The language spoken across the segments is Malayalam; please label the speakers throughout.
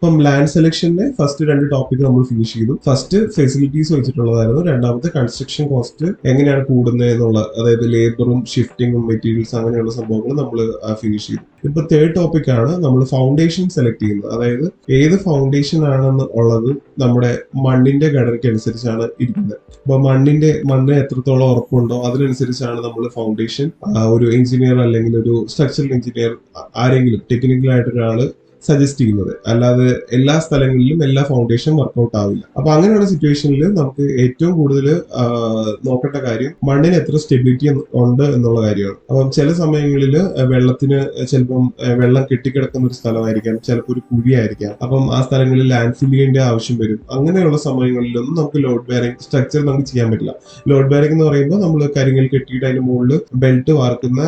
Speaker 1: ഇപ്പം ലാൻഡ് സെലക്ഷന്റെ ഫസ്റ്റ് 2 ടോപ്പിക് നമ്മൾ ഫിനിഷ് ചെയ്തു. ഫസ്റ്റ് ഫെസിലിറ്റീസ് വെച്ചിട്ടുള്ളതായിരുന്നു. രണ്ടാമത്തെ കൺസ്ട്രക്ഷൻ കോസ്റ്റ് എങ്ങനെയാണ് കൂടുന്നത് എന്നുള്ള, അതായത് ലേബറും ഷിഫ്റ്റിങ്ങും മെറ്റീരിയൽസ് അങ്ങനെയുള്ള സംഭവങ്ങൾ നമ്മൾ ഫിനിഷ് ചെയ്തു. ഇപ്പൊ തേർഡ് ടോപ്പിക് ആണ് നമ്മൾ ഫൗണ്ടേഷൻ സെലക്ട് ചെയ്യുന്നത്. അതായത് ഏത് ഫൗണ്ടേഷൻ ആണെന്ന് ഉള്ളത് നമ്മുടെ മണ്ണിന്റെ ഘടനയ്ക്ക് അനുസരിച്ചാണ് ഇരിക്കുന്നത്. അപ്പൊ മണ്ണ് എത്രത്തോളം ഉറപ്പുണ്ടോ അതിനനുസരിച്ചാണ് നമ്മൾ ഫൗണ്ടേഷൻ ഒരു എഞ്ചിനീയർ അല്ലെങ്കിൽ ഒരു സ്ട്രക്ചറൽ എഞ്ചിനീയർ ആരെങ്കിലും ടെക്നിക്കൽ ആയിട്ട് ഒരാള് സജസ്റ്റ് ചെയ്യുന്നത്. അല്ലാതെ എല്ലാ സ്ഥലങ്ങളിലും എല്ലാ ഫൗണ്ടേഷൻ വർക്ക്ഔട്ട് ആവില്ല. അപ്പൊ അങ്ങനെയുള്ള സിറ്റുവേഷനിൽ നമുക്ക് ഏറ്റവും കൂടുതൽ നോക്കേണ്ട കാര്യം മണ്ണിന് എത്ര സ്റ്റെബിലിറ്റി ഉണ്ട് എന്നുള്ള കാര്യമാണ്. അപ്പം ചില സമയങ്ങളിൽ വെള്ളത്തിന് ചിലപ്പം വെള്ളം കെട്ടിക്കിടക്കുന്ന ഒരു സ്ഥലമായിരിക്കാം, ചിലപ്പോൾ ഒരു കുഴിയായിരിക്കാം. അപ്പം ആ സ്ഥലങ്ങളിൽ ലാൻഡ് ഫിൽ ചെയ്യേണ്ട ആവശ്യം വരും. അങ്ങനെയുള്ള സമയങ്ങളിലൊന്നും നമുക്ക് ലോഡ് ബെയറിംഗ് സ്ട്രക്ചർ നമുക്ക് ചെയ്യാൻ പറ്റില്ല. ലോഡ് ബെയറിംഗ് എന്ന് പറയുമ്പോൾ നമ്മൾ കരിങ്കൽ കെട്ടിയിട്ട് അതിന് മുകളിൽ ബെൽറ്റ് വാർക്കുന്ന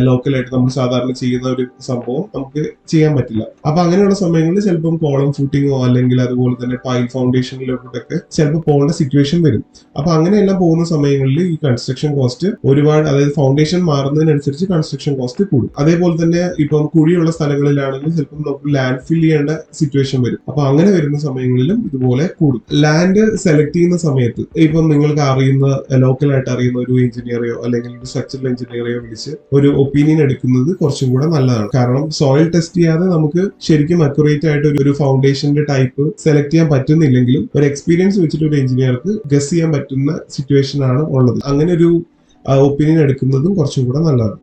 Speaker 1: ലോക്കലായിട്ട് നമ്മൾ സാധാരണ ചെയ്യുന്ന ഒരു സംഭവം നമുക്ക് ചെയ്യാൻ പറ്റില്ല. അപ്പൊ അങ്ങനെയുള്ള സമയങ്ങളിൽ ചിലപ്പം കോളം ഫൂട്ടിങ്ങോ അല്ലെങ്കിൽ അതുപോലെ തന്നെ പൈൽ ഫൗണ്ടേഷനിലോട്ടൊക്കെ ചിലപ്പോൾ പോകേണ്ട സിറ്റുവേഷൻ വരും. അപ്പൊ അങ്ങനെയെല്ലാം പോകുന്ന സമയങ്ങളിൽ ഈ കൺസ്ട്രക്ഷൻ കോസ്റ്റ് ഒരുപാട്, അതായത് ഫൗണ്ടേഷൻ മാറുന്നതിനനുസരിച്ച് കൺസ്ട്രക്ഷൻ കോസ്റ്റ് കൂടും. അതേപോലെ തന്നെ ഇപ്പം കുഴിയുള്ള സ്ഥലങ്ങളിലാണെങ്കിൽ ചിലപ്പം നമുക്ക് ലാൻഡ് ഫിൽ ചെയ്യേണ്ട സിറ്റുവേഷൻ വരും. അപ്പൊ അങ്ങനെ വരുന്ന സമയങ്ങളിലും ഇതുപോലെ കൂടും. ലാൻഡ് സെലക്ട് ചെയ്യുന്ന സമയത്ത് ഇപ്പം നിങ്ങൾക്ക് അറിയുന്ന ലോക്കലായിട്ട് അറിയുന്ന ഒരു എഞ്ചിനീയറെയോ അല്ലെങ്കിൽ ഒരു സ്ട്രക്ചറൽ എഞ്ചിനീയറെയോ വിളിച്ച് ഒരു ഒപ്പീനിയൻ എടുക്കുന്നത് കുറച്ചും കൂടെ നല്ലതാണ്. കാരണം സോയിൽ ടെസ്റ്റ് ചെയ്യാതെ നമുക്ക് ശരിക്കും അക്യുറേറ്റ് ആയിട്ട് ഒരു ഫൗണ്ടേഷന്റെ ടൈപ്പ് സെലക്ട് ചെയ്യാൻ പറ്റുന്നില്ലെങ്കിലും ഒരു എക്സ്പീരിയൻസ് വെച്ചിട്ട് ഒരു എഞ്ചിനീയർക്ക് ഗസ് ചെയ്യാൻ പറ്റുന്ന സിറ്റുവേഷൻ ആണ് ഉള്ളത്. അങ്ങനെ ഒരു ഒപ്പീനിയൻ എടുക്കുന്നതും കുറച്ചും കൂടെ നല്ലതാണ്.